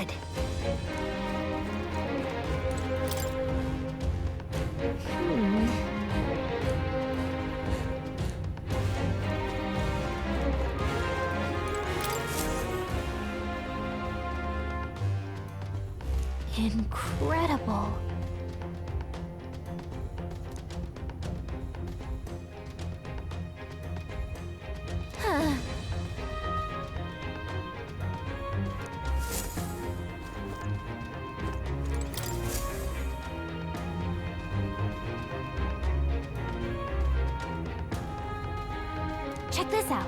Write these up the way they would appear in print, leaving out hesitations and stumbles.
good. Incredible. Huh. Check this out.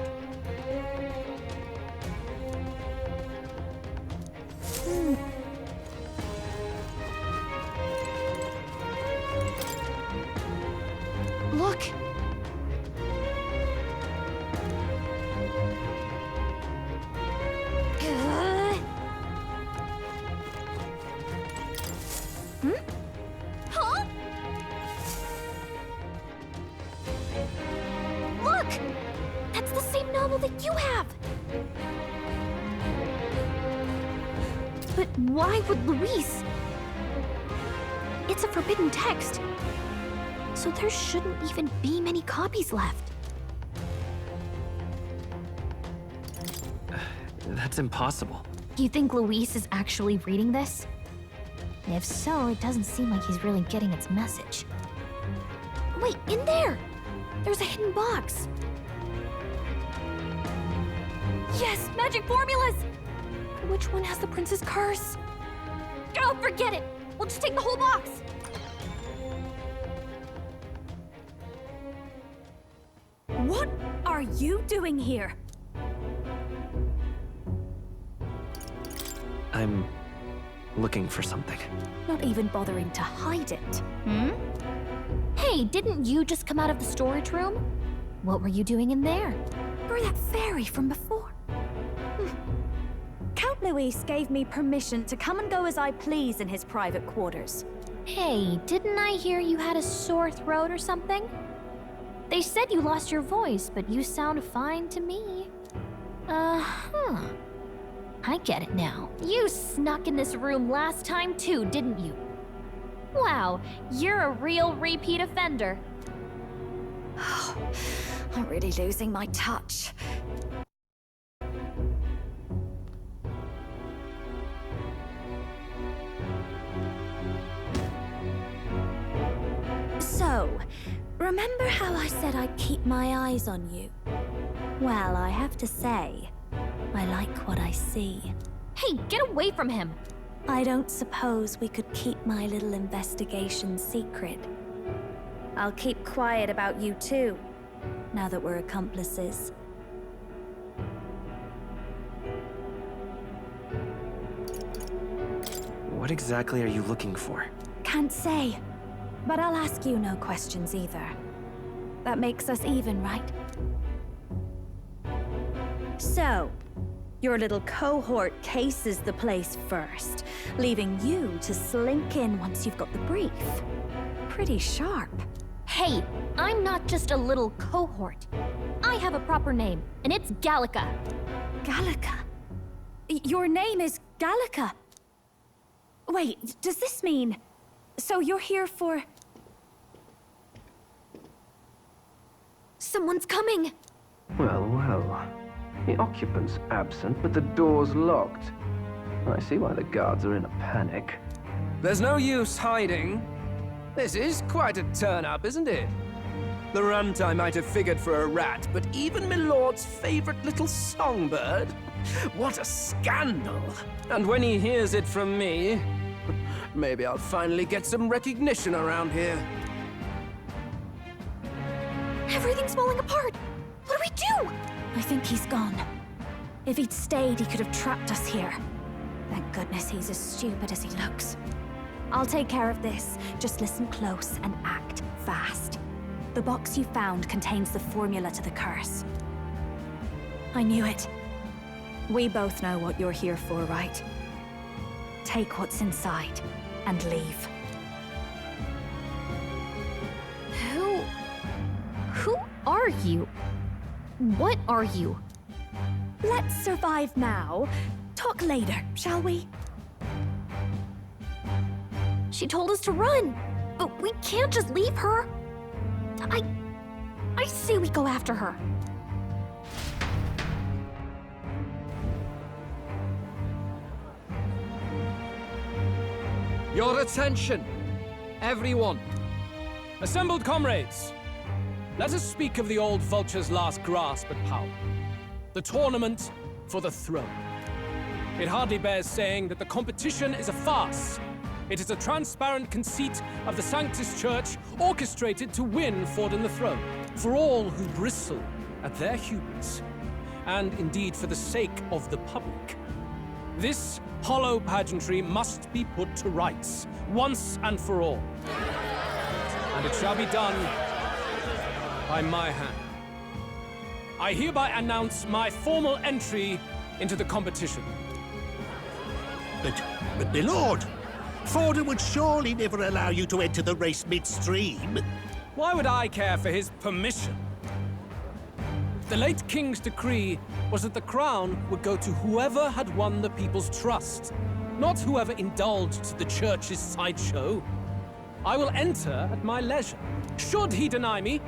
Look! Huh? Look! That's the same novel that you have! But why would Luis? It's a forbidden text. So there shouldn't even be many copies left. That's impossible. Do you think Luis is actually reading this? If so, it doesn't seem like he's really getting its message. Wait, in there! There's a hidden box. Yes, magic formulas! Which one has the prince's curse? Oh, forget it! We'll just take the whole box! What are you doing here? I'm looking for something. Not even bothering to hide it. Hmm? Hey, didn't you just come out of the storage room? What were you doing in there? You're that fairy from before. Count Luis gave me permission to come and go as I please in his private quarters. Hey, didn't I hear you had a sore throat or something? They said you lost your voice, but you sound fine to me. Uh-huh. I get it now. You snuck in this room last time too, didn't you? Wow, you're a real repeat offender. I'm really losing my touch. So, remember how I said I'd keep my eyes on you? Well, I have to say, I like what I see. Hey, get away from him! I don't suppose we could keep my little investigation secret. I'll keep quiet about you too, now that we're accomplices. What exactly are you looking for? Can't say, but I'll ask you no questions either. That makes us even, right? So, your little cohort cases the place first, leaving you to slink in once you've got the brief. Pretty sharp. Hey, I'm not just a little cohort. I have a proper name, and it's Gallica. Gallica? Your name is Gallica? Wait, does this mean... So you're here for... Someone's coming! Well, well. The occupant's absent, but the door's locked. I see why the guards are in a panic. There's no use hiding. This is quite a turn-up, isn't it? The runtime might have figured for a rat, but even Milord's favorite little songbird? What a scandal! And when he hears it from me, maybe I'll finally get some recognition around here. Everything's falling apart! What do we do? I think he's gone. If he'd stayed, he could have trapped us here. Thank goodness he's as stupid as he looks. I'll take care of this. Just listen close and act fast. The box you found contains the formula to the curse. I knew it. We both know what you're here for, right? Take what's inside and leave. Who are you? What are you? Let's survive now. Talk later, shall we? She told us to run, but we can't just leave her. I say we go after her. Your attention, everyone. Assembled comrades, let us speak of the old vulture's last grasp at power. The tournament for the throne. It hardly bears saying that the competition is a farce. It is a transparent conceit of the Sanctus Church orchestrated to win Forden the throne. For all who bristle at their hubris, and indeed for the sake of the public. This hollow pageantry must be put to rights, once and for all. And it shall be done by my hand. I hereby announce my formal entry into the competition. But my lord, Forden would surely never allow you to enter the race midstream. Why would I care for his permission? The late king's decree was that the crown would go to whoever had won the people's trust, not whoever indulged the church's sideshow. I will enter at my leisure. Should he deny me,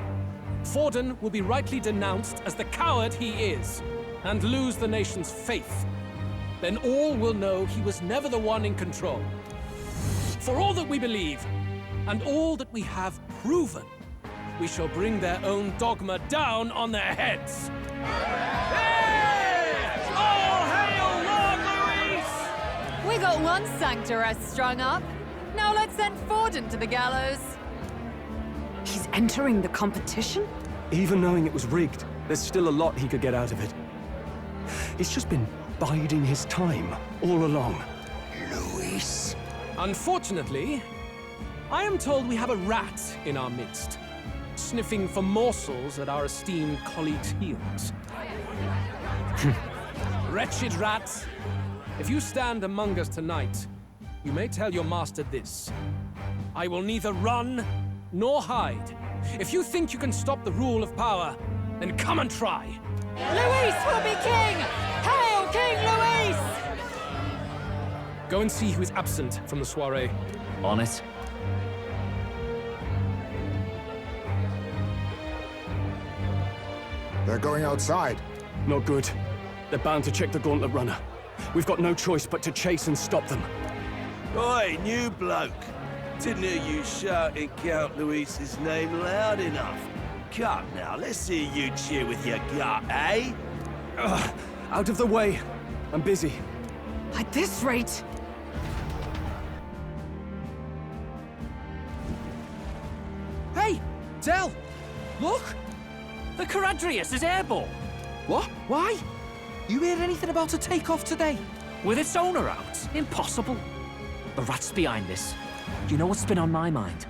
Forden will be rightly denounced as the coward he is, and lose the nation's faith. Then all will know he was never the one in control. For all that we believe, and all that we have proven, we shall bring their own dogma down on their heads. Hey! All hail Lord Luis! We got one sanctoress strung up. Now let's send Forden to the gallows. He's entering the competition? Even knowing it was rigged, there's still a lot he could get out of it. He's just been biding his time all along. Luis. Unfortunately, I am told we have a rat in our midst, sniffing for morsels at our esteemed colleagues' heels. Wretched rat, if you stand among us tonight, you may tell your master this. I will neither run nor hide. If you think you can stop the rule of power, then come and try. Luis will be king! Hail King Luis! Go and see who is absent from the soiree. On it. They're going outside. Not good. They're bound to check the gauntlet runner. We've got no choice but to chase and stop them. Oi, new bloke. Didn't hear you shouting Count Luis's name loud enough. Come now, let's hear you cheer with your gut, eh? Out of the way. I'm busy. At this rate... Hey, Del! Look! The Caradrius is airborne! What? Why? You heard anything about a takeoff today? With its owner out? Impossible. The rat's behind this. Do you know what's been on my mind?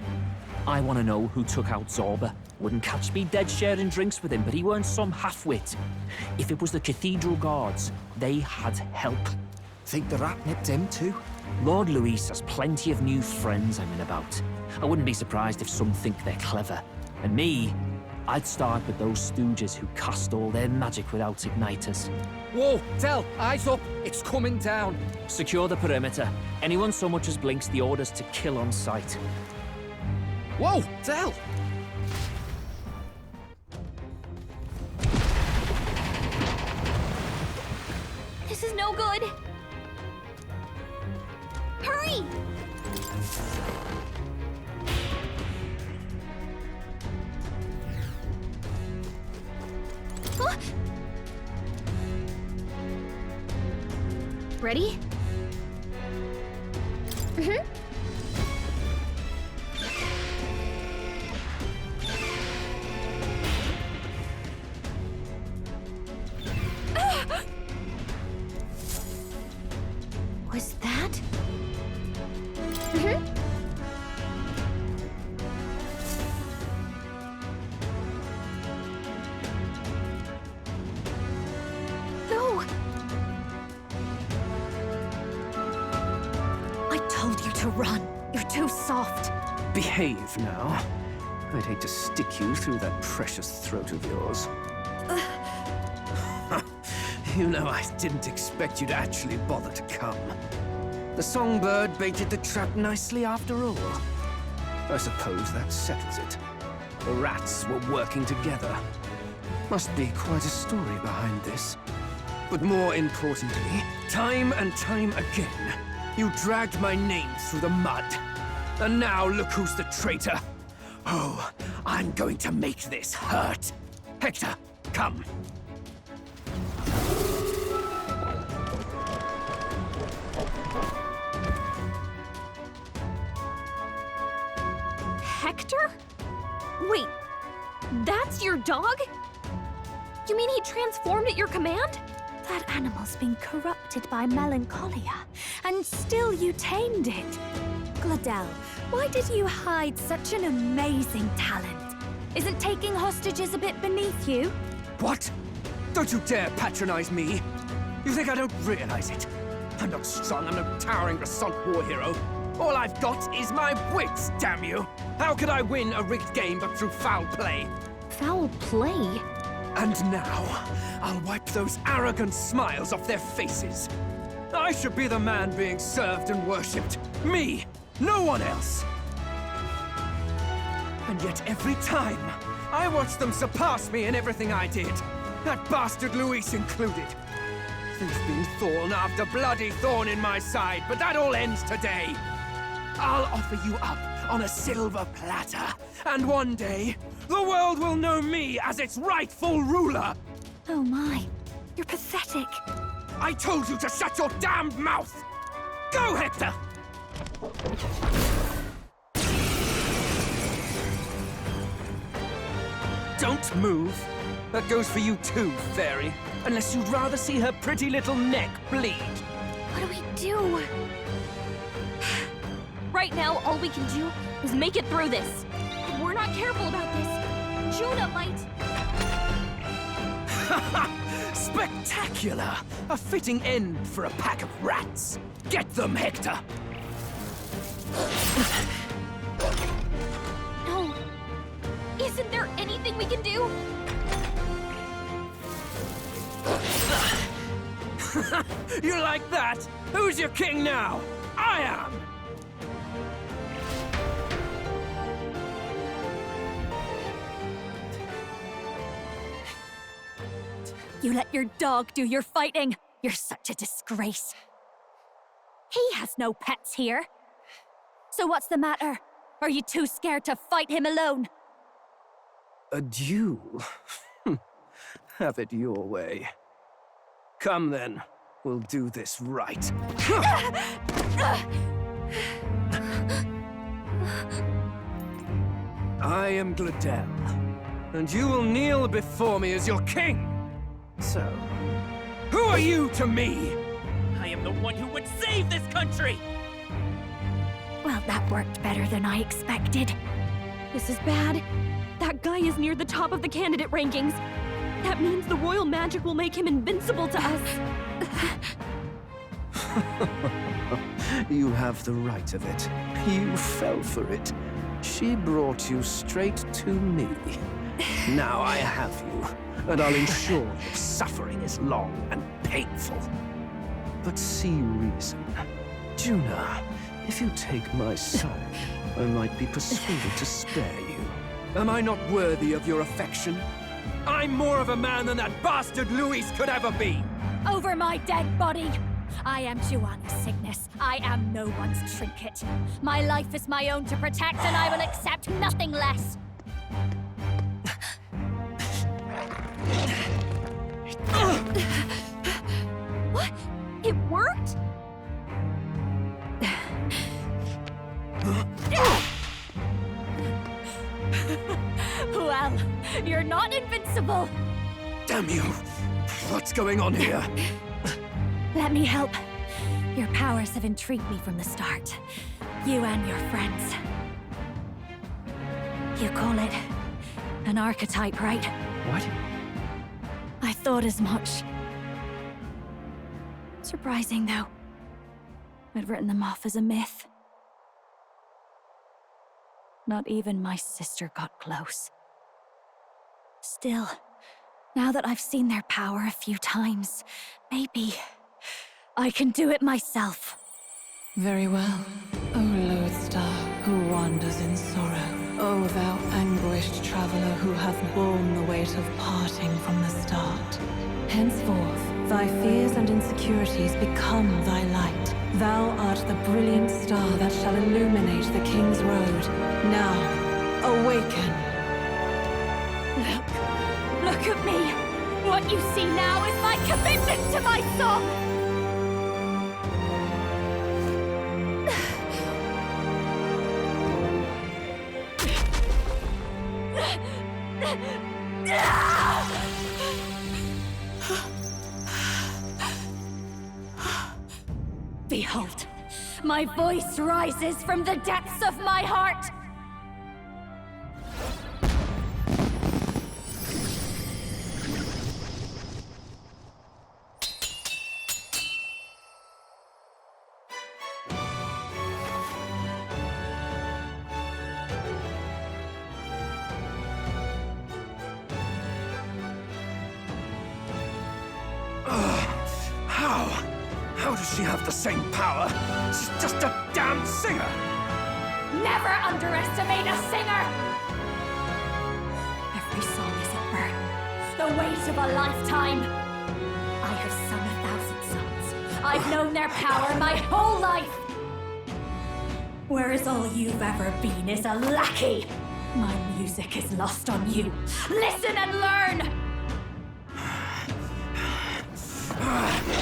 I want to know who took out Zorba. Wouldn't catch me dead sharing drinks with him, but he weren't some half-wit. If it was the Cathedral Guards, they had help. Think the rat nipped him too? Lord Luis has plenty of new friends I'm in about. I wouldn't be surprised if some think they're clever. And me, I'd start with those stooges who cast all their magic without igniters. Whoa, Del, eyes up! It's coming down! Secure the perimeter. Anyone so much as blinks, the orders to kill on sight. Whoa, Del! This is no good. Hurry! Huh? Ready? Mm-hmm. Was that? Mm-hmm. No! I told you to run. You're too soft. Behave now. I'd hate to stick you through that precious throat of yours. You know, I didn't expect you to actually bother to come. The songbird baited the trap nicely after all. I suppose that settles it. The rats were working together. Must be quite a story behind this. But more importantly, time and time again, you dragged my name through the mud. And now look who's the traitor. Oh, I'm going to make this hurt. Hector, come. Hector? Wait, that's your dog? You mean he transformed at your command? That animal's been corrupted by melancholia, and still you tamed it. Gladel, why did you hide such an amazing talent? Isn't taking hostages a bit beneath you? What? Don't you dare patronize me! You think I don't realize it? I'm not strong, I'm no towering Resant war hero. All I've got is my wits, damn you! How could I win a rigged game but through foul play? Foul play? And now, I'll wipe those arrogant smiles off their faces. I should be the man being served and worshipped. Me! No one else! And yet every time, I watch them surpass me in everything I did. That bastard Luis included. They've been thorn after bloody thorn in my side, but that all ends today. I'll offer you up on a silver platter, and one day, the world will know me as its rightful ruler! Oh my, you're pathetic. I told you to shut your damned mouth! Go, Hector! Don't move. That goes for you too, fairy. Unless you'd rather see her pretty little neck bleed. What do we do? Right now, all we can do is make it through this. If we're not careful about this, Judah might... Spectacular! A fitting end for a pack of rats. Get them, Hector! No. Isn't there anything we can do? You like that? Who's your king now? I am! You let your dog do your fighting. You're such a disgrace. He has no pets here. So what's the matter? Are you too scared to fight him alone? A duel? Have it your way. Come then, we'll do this right. I am Gladel, and you will kneel before me as your king. So, who are you to me? I am the one who would save this country! Well, that worked better than I expected. This is bad. That guy is near the top of the candidate rankings. That means the royal magic will make him invincible to us. You have the right of it. You fell for it. She brought you straight to me. Now I have you, and I'll ensure your suffering is long and painful. But see reason. Juna, if you take my side, I might be persuaded to spare you. Am I not worthy of your affection? I'm more of a man than that bastard Luis could ever be! Over my dead body! I am Juana's sickness. I am no one's trinket. My life is my own to protect, and I will accept nothing less. What? It worked? Well, you're not invincible. Damn you! What's going on here? Let me help. Your powers have intrigued me from the start. You and your friends. You call it an archetype, right? What? I thought as much. Surprising, though. I'd written them off as a myth. Not even my sister got close. Still, now that I've seen their power a few times, maybe I can do it myself. Very well. O lodestar, who wanders in sorrow. O thou anguished traveler who hath borne the weight of parting from the start. Henceforth, thy fears and insecurities become thy light. Thou art the brilliant star that shall illuminate the King's Road. Now, awaken. Look at me! What you see now is my commitment to my song! Behold, my voice rises from the depths of my heart! How does she have the same power? She's just a damn singer! Never underestimate a singer! Every song is a burden, the weight of a lifetime. I have sung 1,000 songs. I've known their power my whole life. Whereas all you've ever been is a lackey. My music is lost on you. Listen and learn!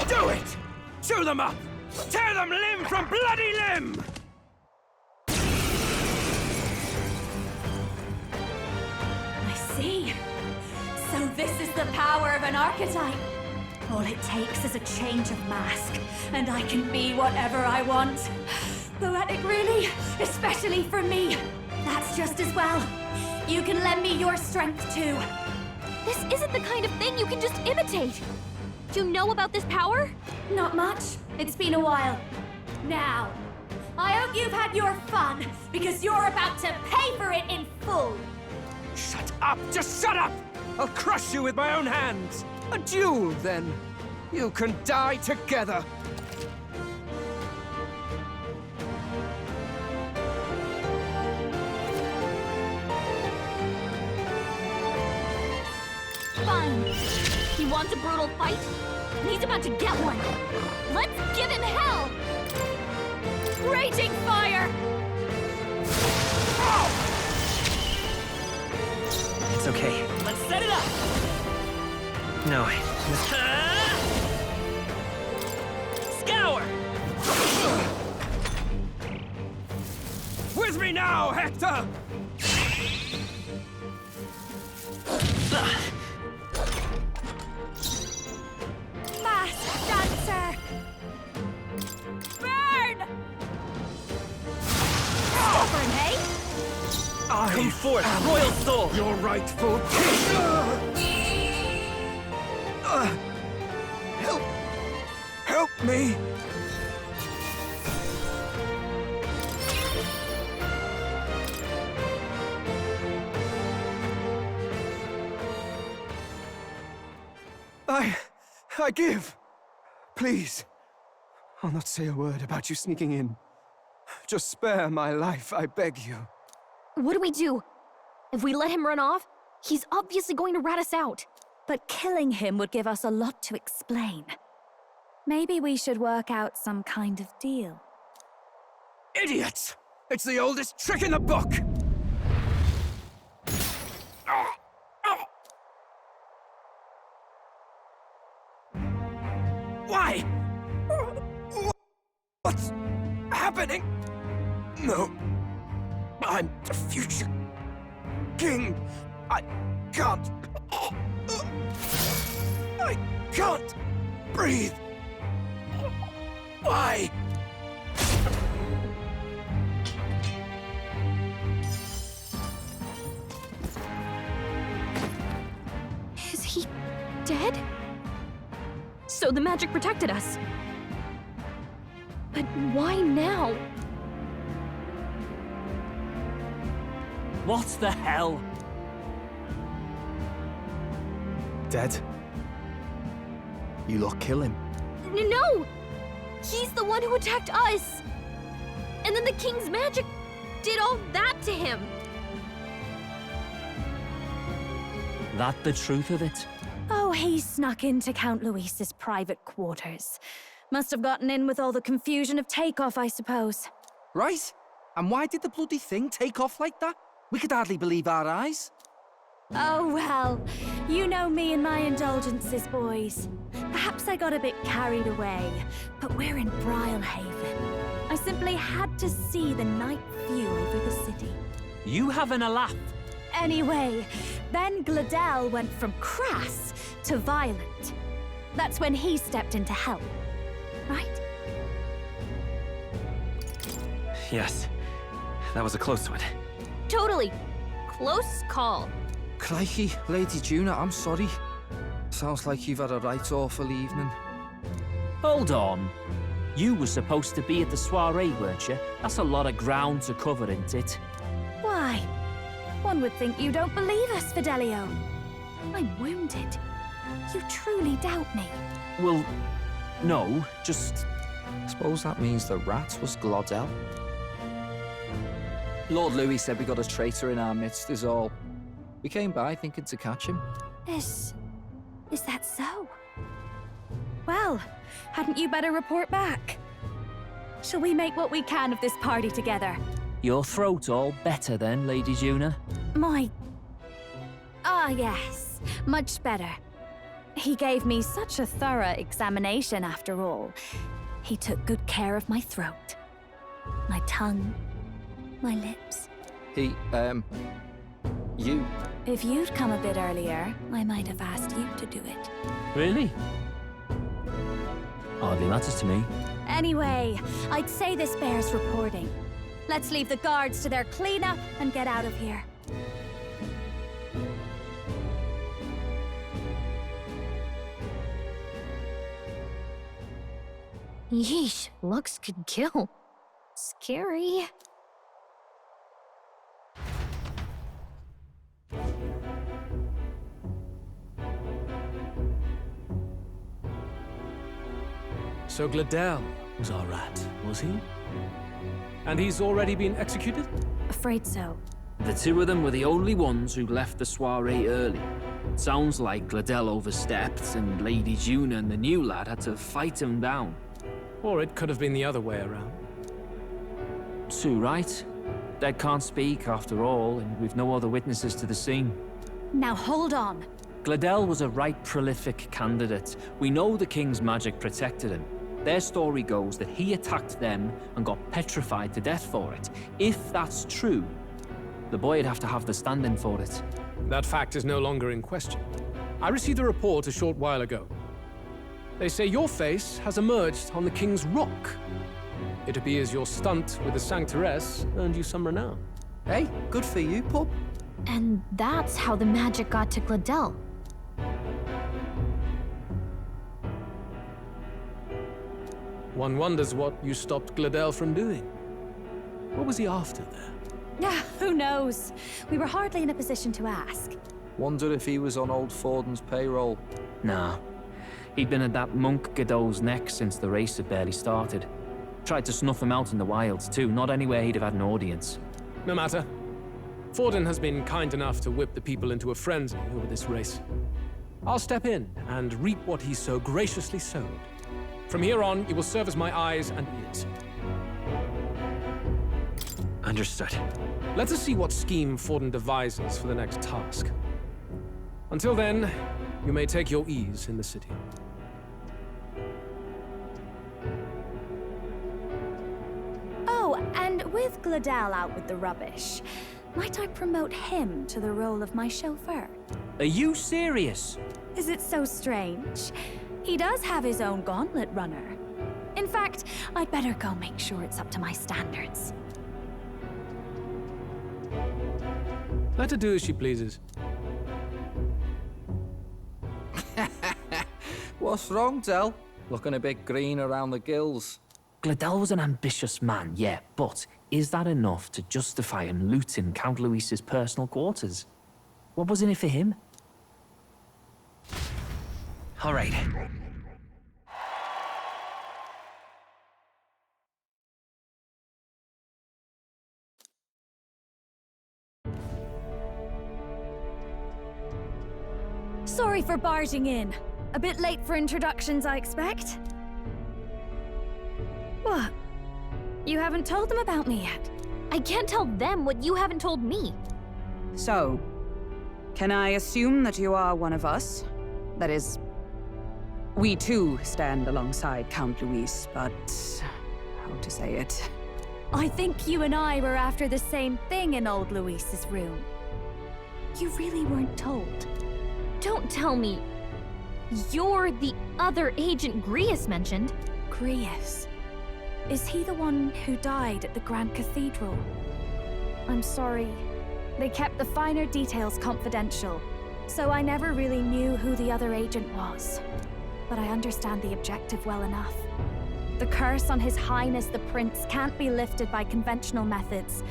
Do it! Chew them up! Tear them limb from bloody limb! I see. So this is the power of an archetype. All it takes is a change of mask, and I can be whatever I want. Poetic, really? Especially for me. That's just as well. You can lend me your strength, too. This isn't the kind of thing you can just imitate. Do you know about this power? Not much. It's been a while. Now, I hope you've had your fun, because you're about to pay for it in full. Shut up! Just shut up! I'll crush you with my own hands! A duel, then. You can die together. Fine. He wants a brutal fight, and he's about to get one. Let's give him hell! Raging fire! It's okay. Let's set it up! No. Scour! With me now, Hector! Masked dancer! Burn! Stubborn, hey? Come forth, royal soul! Your rightful king! Help me! I give. Please. I'll not say a word about you sneaking in. Just spare my life, I beg you. What do we do? If we let him run off, he's obviously going to rat us out. But killing him would give us a lot to explain. Maybe we should work out some kind of deal. Idiots! It's the oldest trick in the book! Why? What's happening? No. I'm the future king. I can't. I can't breathe. Why? Is he dead? So the magic protected us. But why now? What the hell? Dead? You lot kill him. No! He's the one who attacked us! And then the king's magic did all that to him. That the truth of it? Oh, he snuck into Count Luis's private quarters. Must have gotten in with all the confusion of takeoff, I suppose. Right? And why did the bloody thing take off like that? We could hardly believe our eyes. Oh, well, you know me and my indulgences, boys. Perhaps I got a bit carried away, but we're in Brilehaven. I simply had to see the night view over the city. You having a laugh? Anyway, then Gladel went from crass to violent. That's when he stepped in to help, right? Yes. That was a close one. Totally. Close call. Crikey, Lady Juna, I'm sorry. Sounds like you've had a right awful evening. Hold on. You were supposed to be at the soiree, weren't you? That's a lot of ground to cover, isn't it? Why? One would think you don't believe us, Fidelio. I'm wounded. You truly doubt me. Well, no, just... Suppose that means the rat was Glodell. Lord Louis said we got a traitor in our midst is all. We came by thinking to catch him. Is that so? Well, hadn't you better report back? Shall we make what we can of this party together? Your throat all better then, Lady Juna? Yes, much better. He gave me such a thorough examination after all. He took good care of my throat, my tongue, my lips. You? If you'd come a bit earlier, I might have asked you to do it. Really? Hardly matters to me. Anyway, I'd say this bears reporting. Let's leave the guards to their cleanup and get out of here. Yeesh, looks could kill. Scary. So Gladel was our rat, was he? And he's already been executed? Afraid so. The two of them were the only ones who left the soiree early. Sounds like Gladel overstepped, and Lady Juna and the new lad had to fight him down. Or it could have been the other way around. Too right. Dead can't speak, after all, and we've no other witnesses to the scene. Now hold on. Gladel was a right prolific candidate. We know the king's magic protected him. Their story goes that he attacked them and got petrified to death for it. If that's true, the boy'd have to have the stand-in for it. That fact is no longer in question. I received a report a short while ago. They say your face has emerged on the King's Rock. It appears your stunt with the Sanctoress earned you some renown. Hey, good for you, pup. And that's how the magic got to Gladel. One wonders what you stopped Gladel from doing. What was he after there? Who knows? We were hardly in a position to ask. Wonder if he was on old Forden's payroll. Nah. He'd been at that monk Godot's neck since the race had barely started. Tried to snuff him out in the wilds too, not anywhere he'd have had an audience. No matter. Forden has been kind enough to whip the people into a frenzy over this race. I'll step in and reap what he so graciously sowed. From here on, you will serve as my eyes and ears. Understood. Let us see what scheme Forden devises for the next task. Until then, you may take your ease in the city. Oh, and with Gladel out with the rubbish, might I promote him to the role of my chauffeur? Are you serious? Is it so strange? He does have his own gauntlet runner. In fact, I'd better go make sure it's up to my standards. Let her do as she pleases. What's wrong, Del? Looking a bit green around the gills. Gladel was an ambitious man, yeah, but is that enough to justify him looting Count Luis's personal quarters? What was in it for him? All right. Sorry for barging in. A bit late for introductions, I expect. What? You haven't told them about me yet? I can't tell them what you haven't told me. So, can I assume that you are one of us? That is, we too stand alongside Count Luis, but how to say it? I think you and I were after the same thing in old Luis's room. You really weren't told. Don't tell me you're the other agent Grius mentioned. Grius? Is he the one who died at the Grand Cathedral? I'm sorry. They kept the finer details confidential, so I never really knew who the other agent was. But I understand the objective well enough. The curse on His Highness the Prince can't be lifted by conventional methods,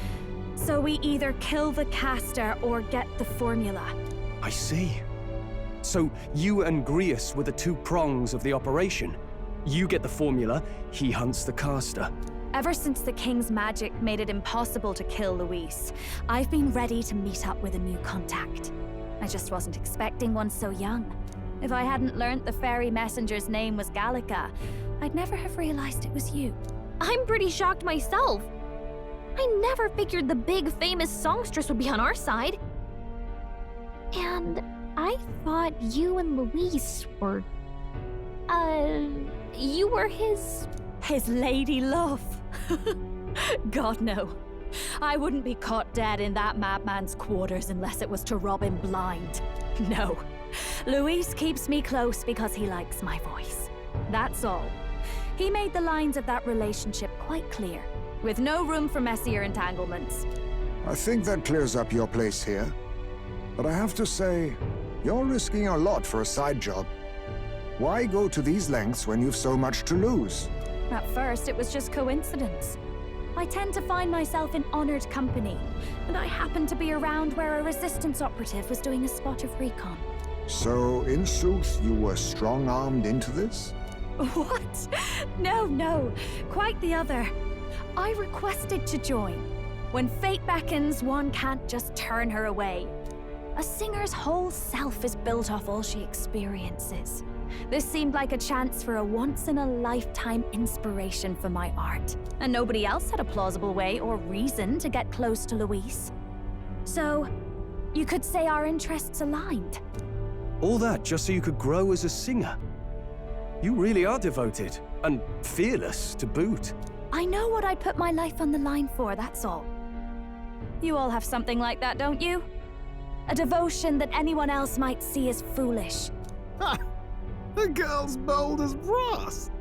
so we either kill the caster or get the formula. I see. So you and Grius were the two prongs of the operation. You get the formula, he hunts the caster. Ever since the King's magic made it impossible to kill Luis, I've been ready to meet up with a new contact. I just wasn't expecting one so young. If I hadn't learnt the fairy messenger's name was Gallica, I'd never have realized it was you. I'm pretty shocked myself. I never figured the big famous songstress would be on our side. And I thought you and Luis were... you were his lady love. God, no. I wouldn't be caught dead in that madman's quarters unless it was to rob him blind. No. Luis keeps me close because he likes my voice. That's all. He made the lines of that relationship quite clear, with no room for messier entanglements. I think that clears up your place here. But I have to say, you're risking a lot for a side job. Why go to these lengths when you've so much to lose? At first, it was just coincidence. I tend to find myself in honored company, and I happened to be around where a resistance operative was doing a spot of recon. So, in sooth, you were strong-armed into this? What? No. Quite the other. I requested to join. When fate beckons, one can't just turn her away. A singer's whole self is built off all she experiences. This seemed like a chance for a once-in-a-lifetime inspiration for my art. And nobody else had a plausible way or reason to get close to Luis. So, you could say our interests aligned. All that just so you could grow as a singer. You really are devoted, and fearless to boot. I know what I'd put my life on the line for, that's all. You all have something like that, don't you? A devotion that anyone else might see as foolish. Ha! The girl's bold as brass.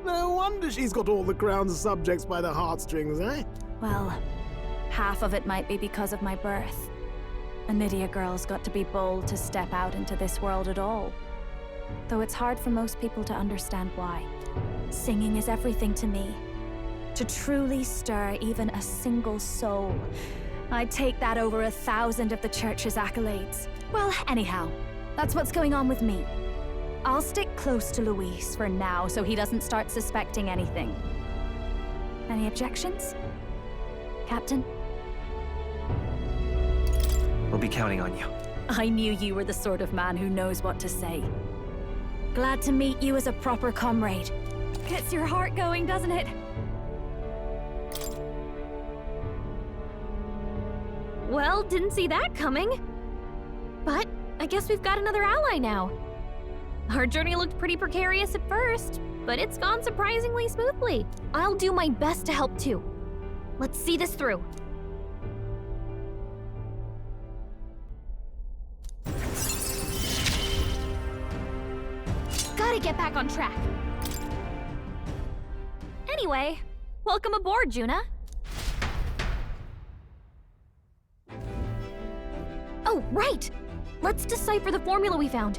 No wonder she's got all the crown's subjects by the heartstrings, eh? Well, half of it might be because of my birth. A Nydia girl's got to be bold to step out into this world at all. Though it's hard for most people to understand why. Singing is everything to me. To truly stir even a single soul, I'd take that over 1,000 of the church's accolades. Well, anyhow, that's what's going on with me. I'll stick close to Luis for now so he doesn't start suspecting anything. Any objections? Captain? We'll be counting on you. I knew you were the sort of man who knows what to say. Glad to meet you as a proper comrade. Gets your heart going, doesn't it? Well, didn't see that coming. But I guess we've got another ally now. Our journey looked pretty precarious at first, but it's gone surprisingly smoothly. I'll do my best to help too. Let's see this through. Gotta get back on track. Anyway, welcome aboard, Juna. Oh, right! Let's decipher the formula we found.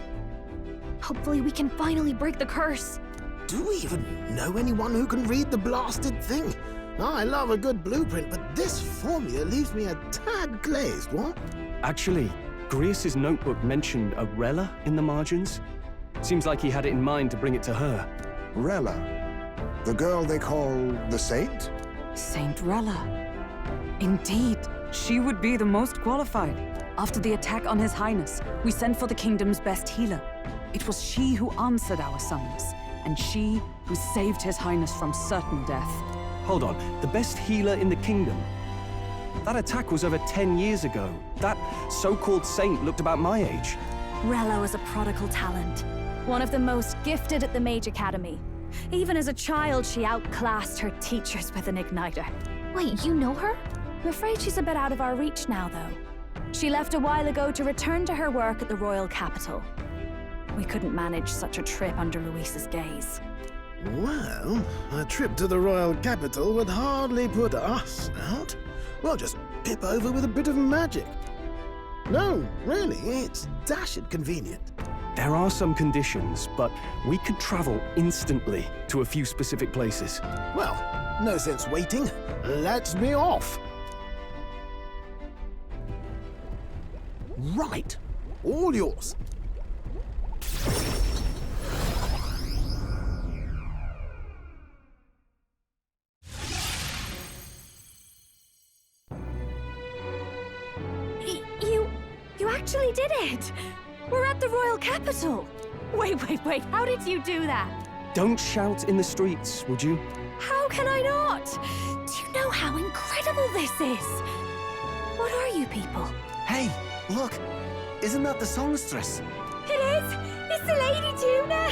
Hopefully we can finally break the curse. Do we even know anyone who can read the blasted thing? I love a good blueprint, but this formula leaves me a tad glazed, what? Actually, Grius's notebook mentioned a Rella in the margins. Seems like he had it in mind to bring it to her. Rella? The girl they call the Saint? Saint Rella. Indeed, she would be the most qualified. After the attack on His Highness, we sent for the kingdom's best healer. It was she who answered our summons, and she who saved His Highness from certain death. Hold on, the best healer in the kingdom? That attack was over 10 years ago. That so-called saint looked about my age. Rella was a prodigal talent, one of the most gifted at the Mage Academy. Even as a child, she outclassed her teachers with an igniter. Wait, you know her? I'm afraid she's a bit out of our reach now, though. She left a while ago to return to her work at the royal capital. We couldn't manage such a trip under Luis's gaze. Well, a trip to the royal capital would hardly put us out. We'll just pip over with a bit of magic. No, really, it's dashed convenient. There are some conditions, but we could travel instantly to a few specific places. Well, no sense waiting. Let's be off. Right. All yours. You actually did it! We're at the royal capital! Wait, how did you do that? Don't shout in the streets, would you? How can I not? Do you know how incredible this is? What are you people? Hey, look! Isn't that the songstress? It is! It's the Lady Tuna!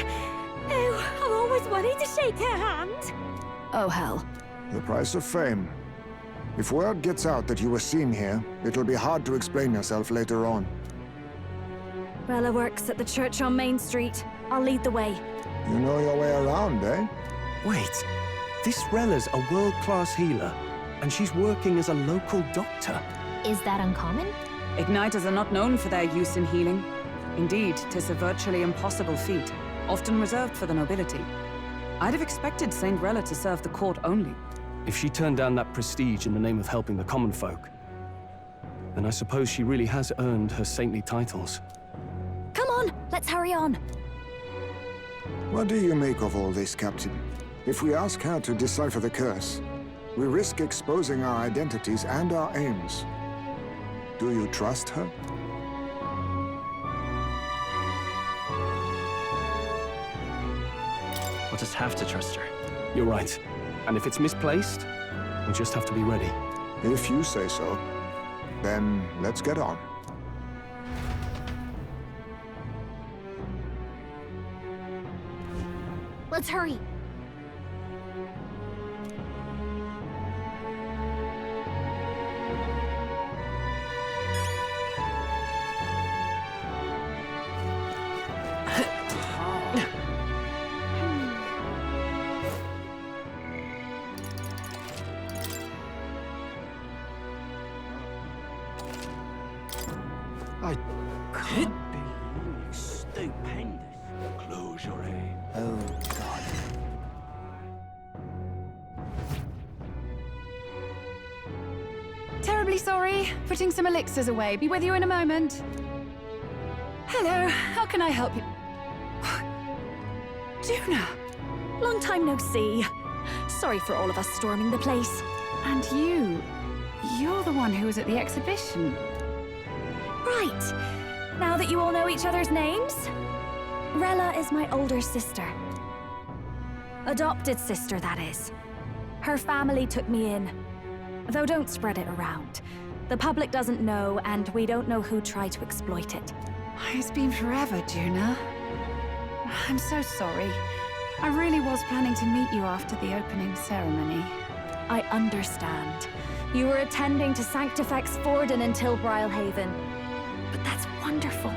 Oh, I've always wanted to shake her hand! Oh, hell. The price of fame. If word gets out that you were seen here, it'll be hard to explain yourself later on. Rella works at the church on Main Street. I'll lead the way. You know your way around, eh? Wait, this Rella's a world-class healer, and she's working as a local doctor. Is that uncommon? Igniters are not known for their use in healing. Indeed, 'tis a virtually impossible feat, often reserved for the nobility. I'd have expected Saint Rella to serve the court only. If she turned down that prestige in the name of helping the common folk, then I suppose she really has earned her saintly titles. Come on, let's hurry on. What do you make of all this, Captain? If we ask her to decipher the curse, we risk exposing our identities and our aims. Do you trust her? We'll just have to trust her. You're right. And if it's misplaced, we'll just have to be ready. If you say so, then let's get on. Let's hurry. I can't believe stupendous. Close your eyes. Oh, God. Terribly sorry. Putting some elixirs away. Be with you in a moment. Hello. How can I help you? Juna! Long time no see. Sorry for all of us storming the place. And you're the one who was at the exhibition. Right. Now that you all know each other's names, Rella is my older sister. Adopted sister, that is. Her family took me in. Though don't spread it around. The public doesn't know, and we don't know who tried to exploit it. It's been forever, Juna. I'm so sorry. I really was planning to meet you after the opening ceremony. I understand. You were attending to Sanctifex Forden until Brylehaven. But that's wonderful.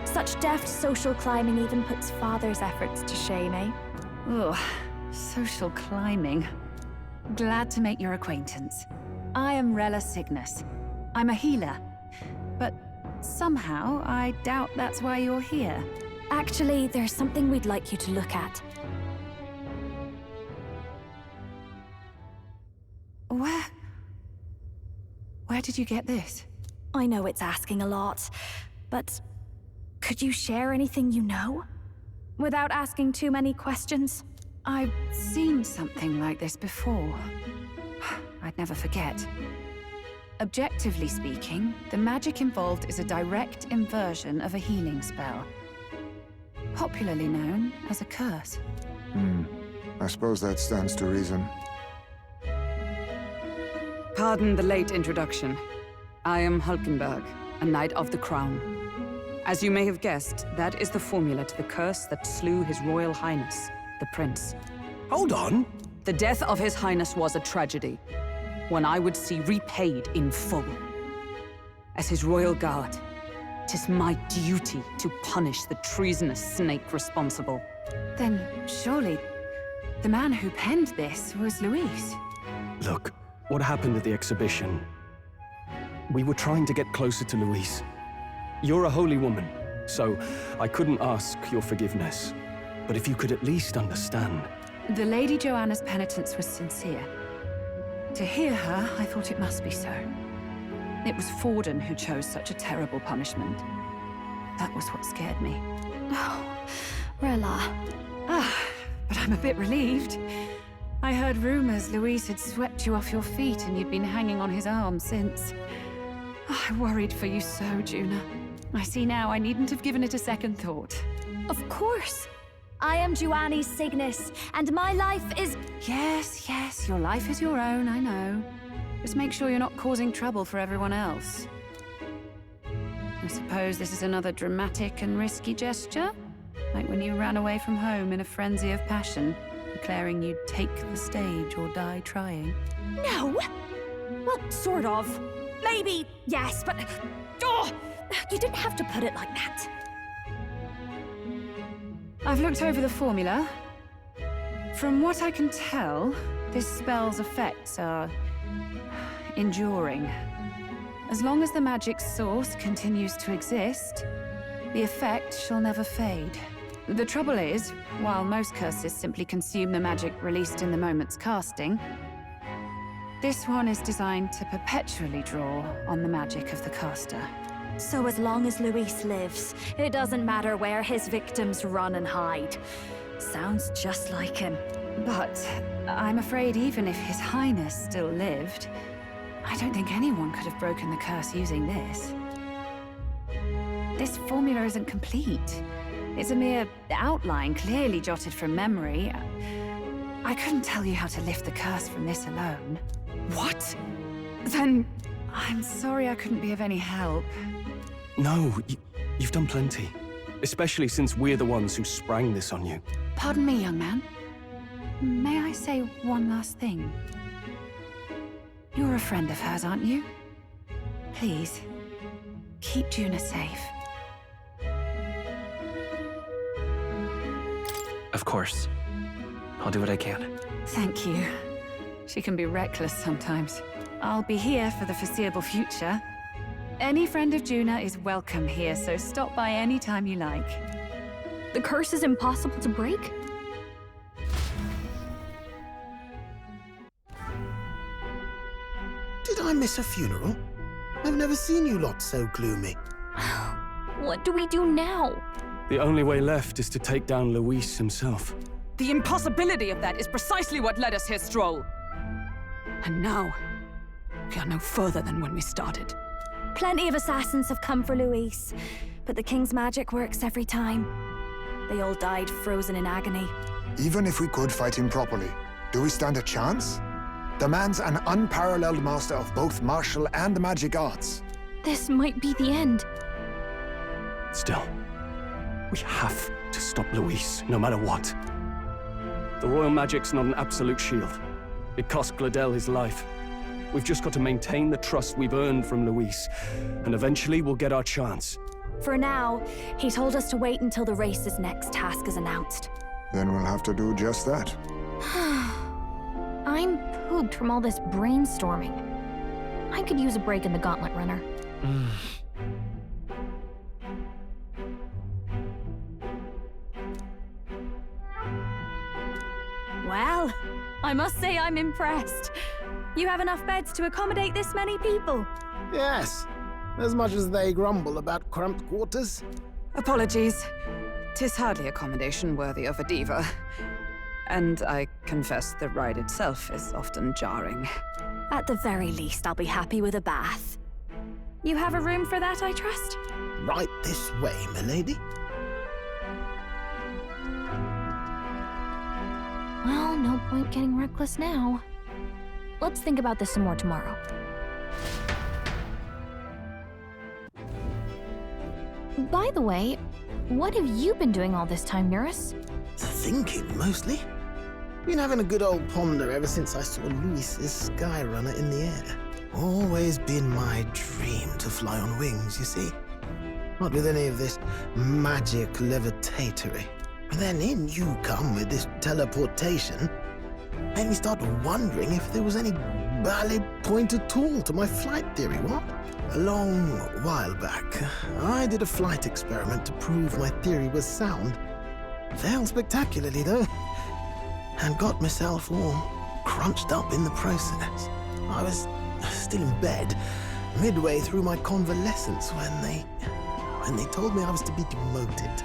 Such deft social climbing even puts Father's efforts to shame, eh? Ugh, social climbing. Glad to make your acquaintance. I am Rella Cygnus. I'm a healer. But somehow, I doubt that's why you're here. Actually, there's something we'd like you to look at. Where did you get this? I know it's asking a lot, but could you share anything you know? Without asking too many questions? I've seen something like this before. I'd never forget. Objectively speaking, the magic involved is a direct inversion of a healing spell. popularly known as a curse. I suppose that stands to reason. Pardon the late introduction. I am Hulkenberg, a Knight of the Crown. As you may have guessed, that is the formula to the curse that slew His Royal Highness, the Prince. Hold on. The death of His Highness was a tragedy, one I would see repaid in full. As His Royal Guard, 'tis my duty to punish the treasonous snake responsible. Then surely the man who penned this was Luis. Look, what happened at the exhibition? We were trying to get closer to Luis. You're a holy woman, so I couldn't ask your forgiveness. But if you could at least understand. The Lady Joanna's penitence was sincere. To hear her, I thought it must be so. It was Forden who chose such a terrible punishment. That was what scared me. Oh, Rella. But I'm a bit relieved. I heard rumors Luis had swept you off your feet and you'd been hanging on his arm since. I worried for you so, Juna. I see now I needn't have given it a second thought. Of course. I am Joannis Cygnus, and my life is... Yes, your life is your own, I know. Just make sure you're not causing trouble for everyone else. I suppose this is another dramatic and risky gesture? Like when you ran away from home in a frenzy of passion, declaring you'd take the stage or die trying. No! Well, sort of. Maybe, yes, but... Oh, you didn't have to put it like that. I've looked over the formula. From what I can tell, this spell's effects are enduring. As long as the magic's source continues to exist, the effect shall never fade. The trouble is, while most curses simply consume the magic released in the moment's casting, this one is designed to perpetually draw on the magic of the caster. So as long as Luis lives, it doesn't matter where his victims run and hide. Sounds just like him. But I'm afraid even if His Highness still lived, I don't think anyone could have broken the curse using this. This formula isn't complete. It's a mere outline, clearly jotted from memory. I couldn't tell you how to lift the curse from this alone. What? Then I'm sorry I couldn't be of any help. No, you've done plenty. Especially since we're the ones who sprang this on you. Pardon me, young man. May I say one last thing? You're a friend of hers, aren't you? Please, keep Juna safe. Of course. I'll do what I can. Thank you. She can be reckless sometimes. I'll be here for the foreseeable future. Any friend of Juna is welcome here, so stop by any time you like. The curse is impossible to break? Did I miss a funeral? I've never seen you lot so gloomy. What do we do now? The only way left is to take down Luis himself. The impossibility of that is precisely what led us here, Stroll. And now, we are no further than when we started. Plenty of assassins have come for Luis, but the King's magic works every time. They all died frozen in agony. Even if we could fight him properly, do we stand a chance? The man's an unparalleled master of both martial and magic arts. This might be the end. Still, we have to stop Luis, no matter what. The royal magic's not an absolute shield. It cost Gladel his life. We've just got to maintain the trust we've earned from Luis, and eventually we'll get our chance. For now, he told us to wait until the race's next task is announced. Then we'll have to do just that. I'm pooped from all this brainstorming. I could use a break in the gauntlet runner. Well, I must say I'm impressed. You have enough beds to accommodate this many people? Yes, as much as they grumble about cramped quarters. Apologies. 'Tis hardly accommodation worthy of a diva. And I confess the ride itself is often jarring. At the very least, I'll be happy with a bath. You have a room for that, I trust? Right this way, milady. point getting reckless now. Let's think about this some more tomorrow. By the way, what have you been doing all this time, Eurus? Thinking, mostly. Been having a good old ponder ever since I saw Luis's Skyrunner in the air. Always been my dream to fly on wings, you see. Not with any of this magic levitatory. And then in you come with this teleportation. Made me start wondering if there was any valid point at all to my flight theory, what? A long while back, I did a flight experiment to prove my theory was sound. Failed spectacularly, though, and got myself all crunched up in the process. I was still in bed, midway through my convalescence, when they told me I was to be demoted.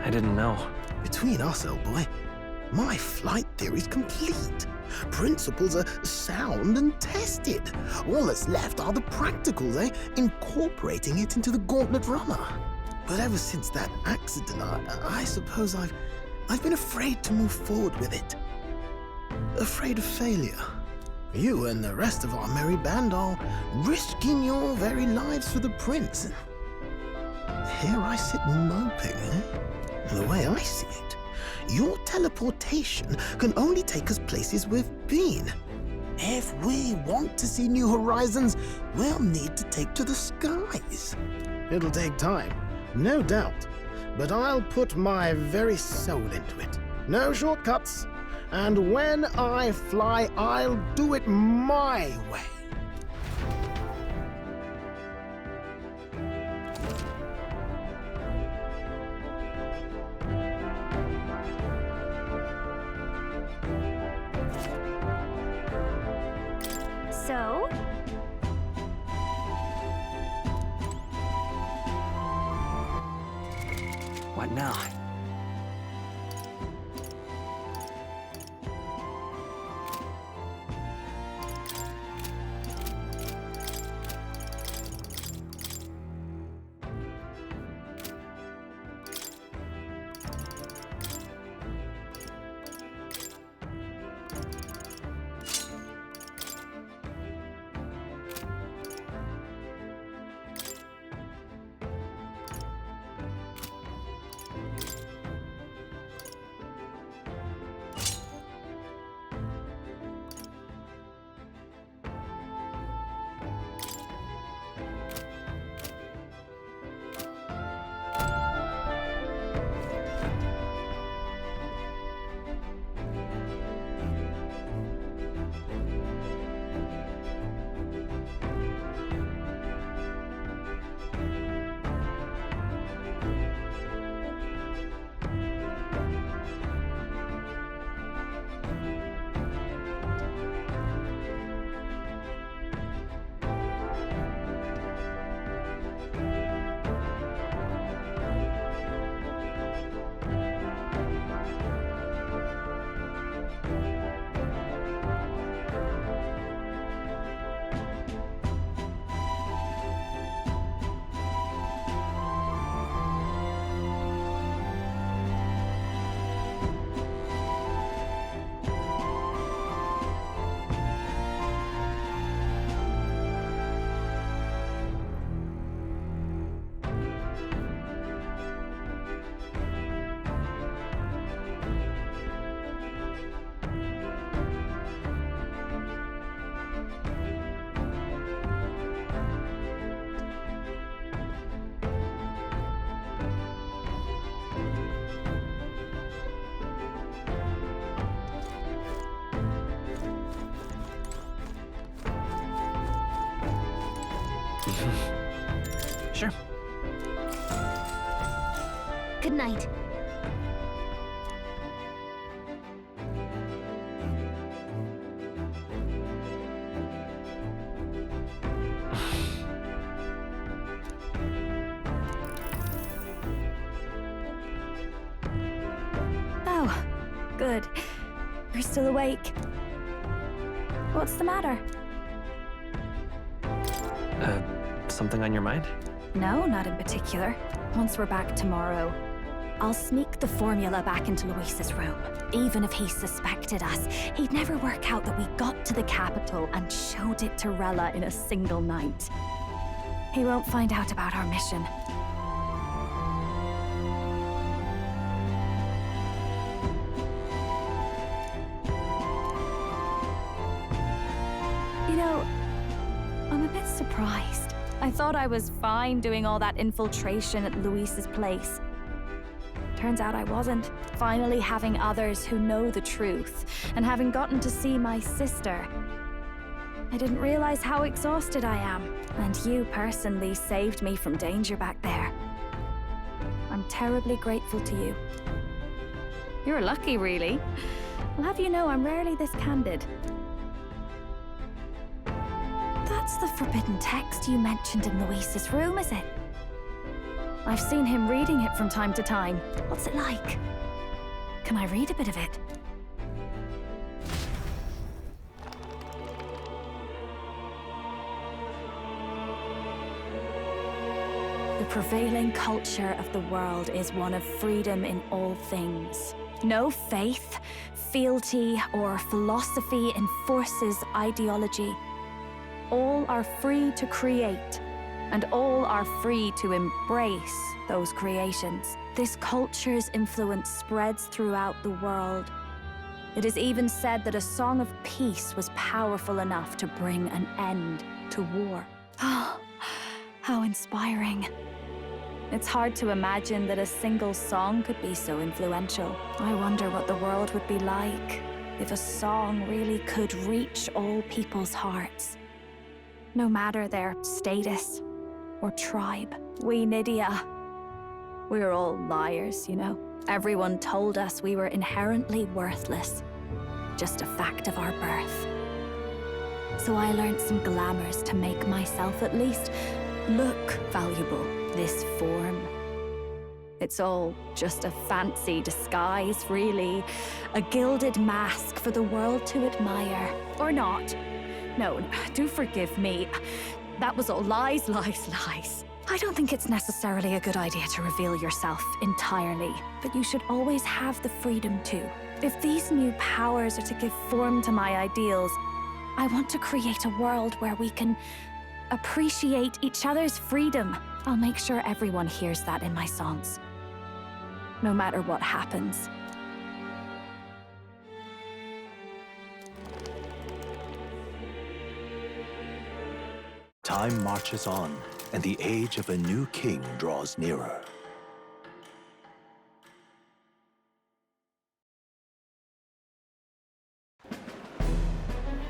I didn't know. Between us, old boy, my flight theory's complete. Principles are sound and tested. All that's left are the practicals, incorporating it into the gauntlet runner. But ever since that accident, I suppose I've been afraid to move forward with it. Afraid of failure. You and the rest of our merry band are risking your very lives for the prince. Here I sit moping, The way I see it, your teleportation can only take us places we've been. If we want to see new horizons, we'll need to take to the skies. It'll take time, no doubt, but I'll put my very soul into it. No shortcuts. And when I fly, I'll do it my way. So? What now? Sure. Good night. Oh, good. You're still awake. Something on your mind? No, not in particular. Once we're back tomorrow, I'll sneak the formula back into Luis's room. Even if he suspected us, he'd never work out that we got to the capital and showed it to Rella in a single night. He won't find out about our mission. You know, I'm a bit surprised. I thought I was fine doing all that infiltration at Luis's place. Turns out I wasn't. Finally having others who know the truth, and having gotten to see my sister. I didn't realize how exhausted I am, and you personally saved me from danger back there. I'm terribly grateful to you. You're lucky, really. I'll have you know I'm rarely this candid. That's the forbidden text you mentioned in Luis's room, is it? I've seen him reading it from time to time. What's it like? Can I read a bit of it? The prevailing culture of the world is one of freedom in all things. No faith, fealty, or philosophy enforces ideology. All are free to create, and all are free to embrace those creations. This culture's influence spreads throughout the world. It is even said that a song of peace was powerful enough to bring an end to war. Oh, how inspiring. It's hard to imagine that a single song could be so influential. I wonder what the world would be like if a song really could reach all people's hearts. No matter their status or tribe. We Nydia, we're all liars, you know. Everyone told us we were inherently worthless. Just a fact of our birth. So I learned some glamours to make myself at least look valuable. This form. It's all just a fancy disguise, really. A gilded mask for the world to admire. Or not. No, do forgive me. That was all lies, lies, lies. I don't think it's necessarily a good idea to reveal yourself entirely, but you should always have the freedom to. If these new powers are to give form to my ideals, I want to create a world where we can appreciate each other's freedom. I'll make sure everyone hears that in my songs. No matter what happens. Time marches on, and the age of a new king draws nearer.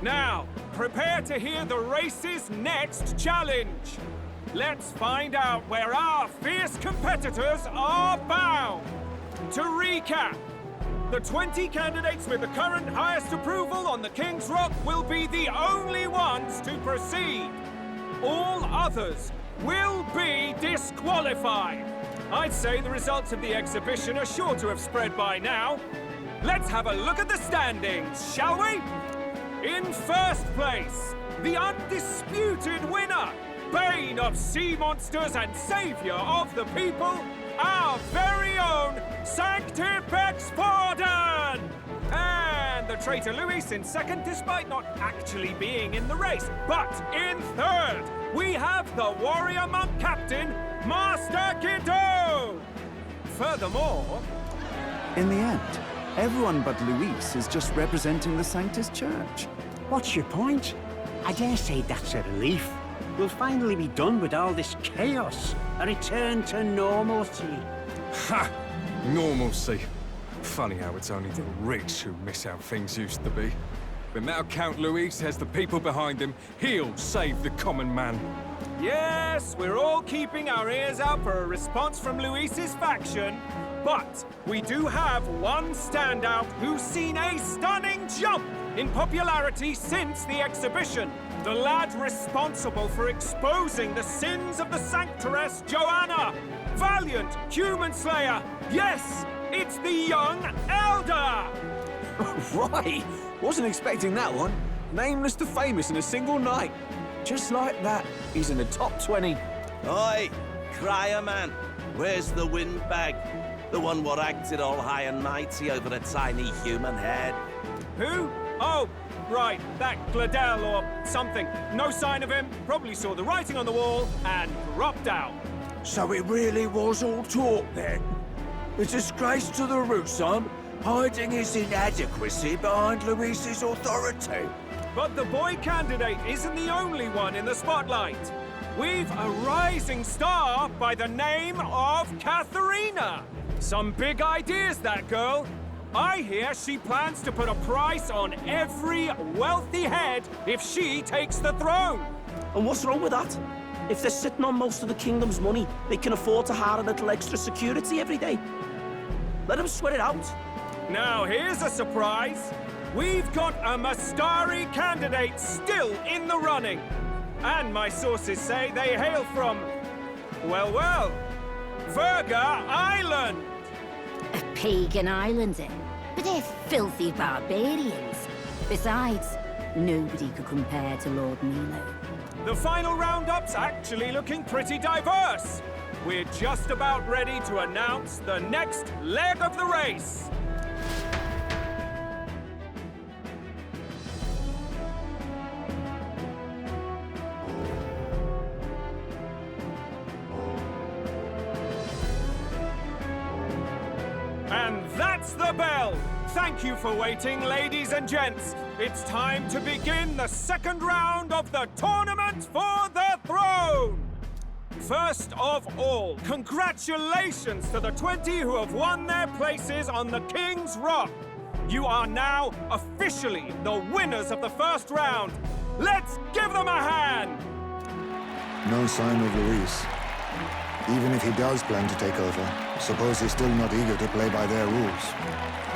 Now, prepare to hear the race's next challenge. Let's find out where our fierce competitors are bound. To recap, the 20 candidates with the current highest approval on the King's Rock will be the only ones to proceed. All others will be disqualified. I'd say the results of the exhibition are sure to have spread by now. Let's have a look at the standings, shall we? In first place, the undisputed winner, bane of sea monsters and savior of the people, our very own Sanctipex Pardon! And the traitor Luis in second, despite not actually being in the race. But in third, we have the warrior monk captain, Master Guido! Furthermore... In the end, everyone but Luis is just representing the Sanctus Church. What's your point? I dare say that's a relief. We'll finally be done with all this chaos. A return to normalcy. Ha! Normalcy. Funny how it's only the rich who miss how things used to be. But now Count Luis has the people behind him. He'll save the common man. Yes, we're all keeping our ears out for a response from Luis's faction. But we do have one standout who's seen a stunning jump in popularity since the exhibition. The lad responsible for exposing the sins of the Sanctoress Joanna. Valiant human slayer. Yes, it's the young elder. Right. Wasn't expecting that one. Nameless to famous in a single night. Just like that, he's in the top 20. Oi, crier man, where's the windbag? The one what acted all high and mighty over a tiny human head. Who? Oh, right, that Gladel or something. No sign of him, probably saw the writing on the wall and dropped out. So it really was all talk then? A disgrace to the Rusum, hiding his inadequacy behind Luis's authority. But the boy candidate isn't the only one in the spotlight. We've a rising star by the name of Katharina. Some big ideas, that girl. I hear she plans to put a price on every wealthy head if she takes the throne. And what's wrong with that? If they're sitting on most of the kingdom's money, they can afford to hire a little extra security every day. Let them sweat it out. Now here's a surprise. We've got a Mastari candidate still in the running. And my sources say they hail from, well, Verga Island. A pagan island, eh? But they're filthy barbarians. Besides, nobody could compare to Lord Milo. The final roundup's actually looking pretty diverse. We're just about ready to announce the next leg of the race. And that's the bell! Thank you for waiting, ladies and gents. It's time to begin the second round of the tournament for the throne! First of all, congratulations to the 20 who have won their places on the King's Rock. You are now officially the winners of the first round. Let's give them a hand! No sign of Luis. Even if he does plan to take over, suppose he's still not eager to play by their rules.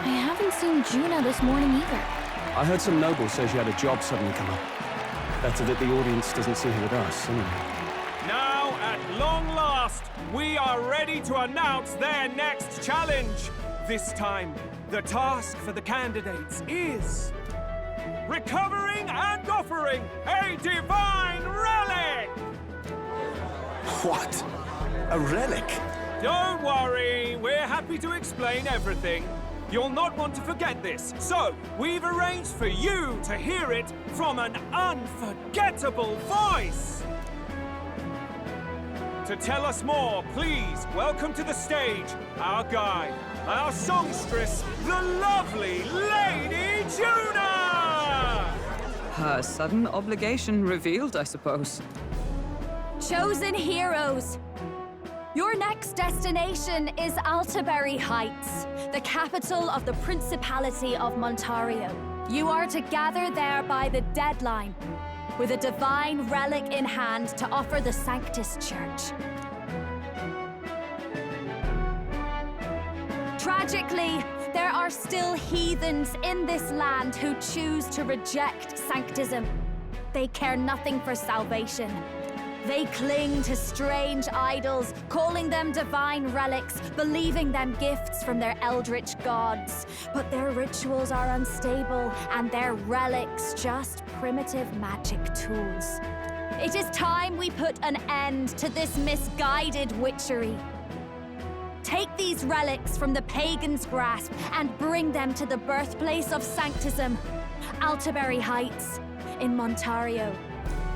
I haven't seen Juna this morning either. I heard some noble say she had a job suddenly come up. Better that the audience doesn't see her with us, anyway. Now, at long last, we are ready to announce their next challenge. This time, the task for the candidates is recovering and offering a divine relic! What? A relic? Don't worry, we're happy to explain everything. You'll not want to forget this, so we've arranged for you to hear it from an unforgettable voice. To tell us more, please welcome to the stage our guide, our songstress, the lovely Lady Juna! Her sudden obligation revealed, I suppose. Chosen heroes! Your next destination is Altaberry Heights, the capital of the Principality of Montario. You are to gather there by the deadline, with a divine relic in hand to offer the Sanctus Church. Tragically, there are still heathens in this land who choose to reject sanctism. They care nothing for salvation. They cling to strange idols, calling them divine relics, believing them gifts from their eldritch gods. But their rituals are unstable, and their relics just primitive magic tools. It is time we put an end to this misguided witchery. Take these relics from the pagan's grasp and bring them to the birthplace of sanctism, Altaberry Heights in Montario.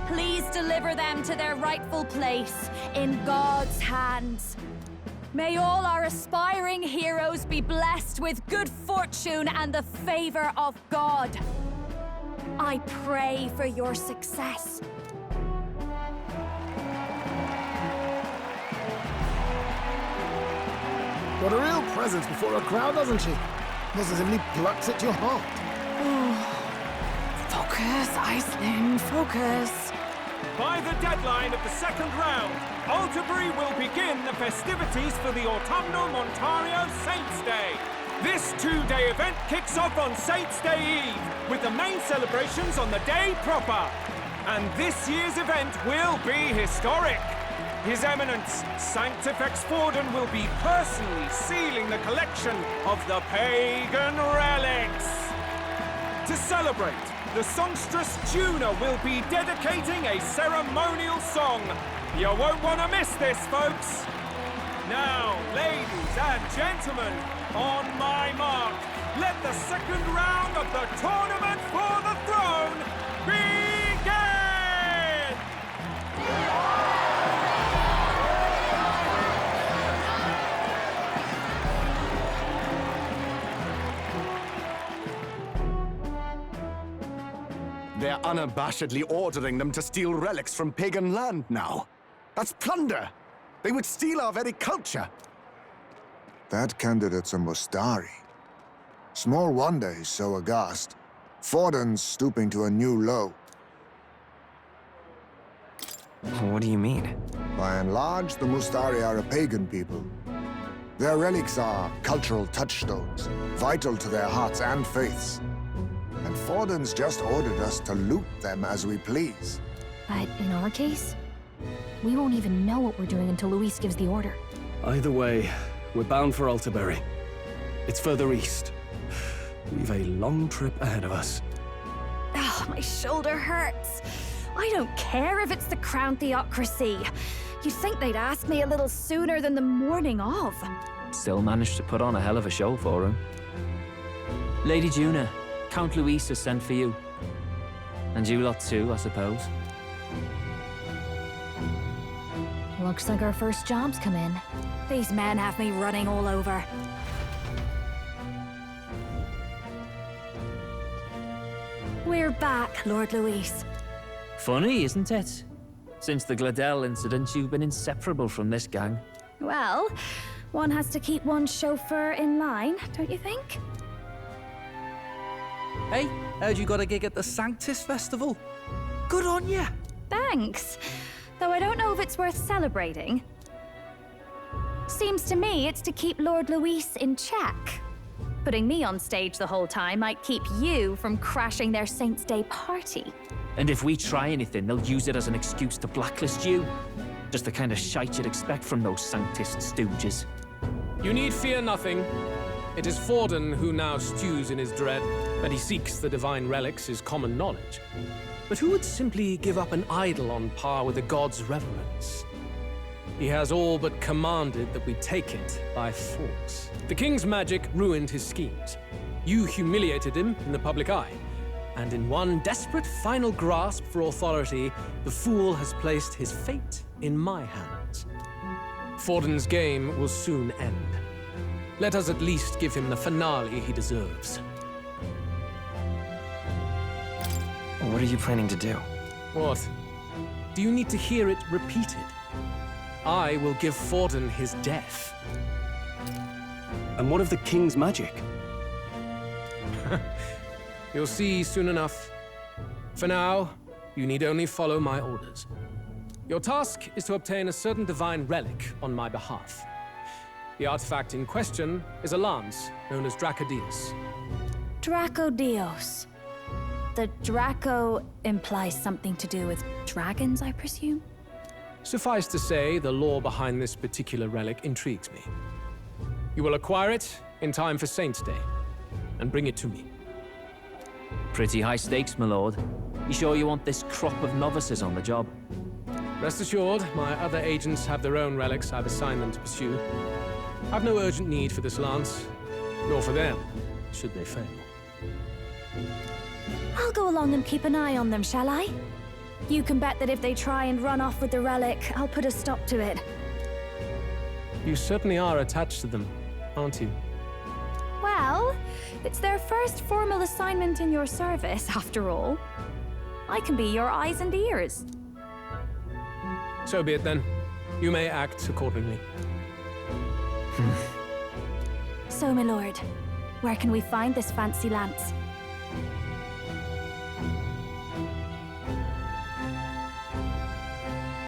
Please deliver them to their rightful place in God's hands. May all our aspiring heroes be blessed with good fortune and the favor of God. I pray for your success. Got a real presence before a crowd, doesn't she? Positively plucks at your heart. Focus, Iceland, focus. By the deadline of the second round, Altaberry will begin the festivities for the autumnal Montario Saints' Day. This two-day event kicks off on Saints' Day Eve, with the main celebrations on the day proper. And this year's event will be historic. His Eminence, Sanctifex Forden, will be personally sealing the collection of the pagan relics. To celebrate, the songstress Juna will be dedicating a ceremonial song. You won't want to miss this, folks. Now, ladies and gentlemen, on my mark, let the second round of the tournament for the throne begin! They're unabashedly ordering them to steal relics from pagan land now. That's plunder! They would steal our very culture! That candidate's a Mustari. Small wonder he's so aghast. Forden's stooping to a new low. What do you mean? By and large, the Mustari are a pagan people. Their relics are cultural touchstones, vital to their hearts and faiths. And Forden's just ordered us to loot them as we please. But in our case, we won't even know what we're doing until Luis gives the order. Either way, we're bound for Altabury. It's further east. We've a long trip ahead of us. Oh, my shoulder hurts. I don't care if it's the Crown Theocracy. You'd think they'd ask me a little sooner than the morning of. Still managed to put on a hell of a show for him. Lady Juna, Count Luis has sent for you. And you lot too, I suppose. Looks like our first job's come in. These men have me running all over. We're back, Lord Luis. Funny, isn't it? Since the Gladel incident, you've been inseparable from this gang. Well, one has to keep one's chauffeur in line, don't you think? Hey, heard you got a gig at the Sanctus Festival? Good on ya! Thanks. Though I don't know if it's worth celebrating. Seems to me it's to keep Lord Luis in check. Putting me on stage the whole time might keep you from crashing their Saints' Day party. And if we try anything, they'll use it as an excuse to blacklist you. Just the kind of shite you'd expect from those Sanctist stooges. You need fear nothing. It is Forden who now stews in his dread, and he seeks the divine relics is common knowledge. But who would simply give up an idol on par with the god's reverence? He has all but commanded that we take it by force. The king's magic ruined his schemes. You humiliated him in the public eye. And in one desperate final grasp for authority, the fool has placed his fate in my hands. Forden's game will soon end. Let us at least give him the finale he deserves. What are you planning to do? What? Do you need to hear it repeated? I will give Forden his death. And what of the king's magic? You'll see soon enough. For now, you need only follow my orders. Your task is to obtain a certain divine relic on my behalf. The artifact in question is a lance known as Dracodius. Dracodios. The Draco implies something to do with dragons, I presume? Suffice to say, the lore behind this particular relic intrigues me. You will acquire it in time for Saints' Day, and bring it to me. Pretty high stakes, my lord. You sure you want this crop of novices on the job? Rest assured, my other agents have their own relics I've assigned them to pursue. I've no urgent need for this lance, nor for them, should they fail. I'll go along and keep an eye on them, shall I? You can bet that if they try and run off with the relic, I'll put a stop to it. You certainly are attached to them, aren't you? Well, it's their first formal assignment in your service, after all. I can be your eyes and ears. So be it then. You may act accordingly. So, my lord, where can we find this fancy lance?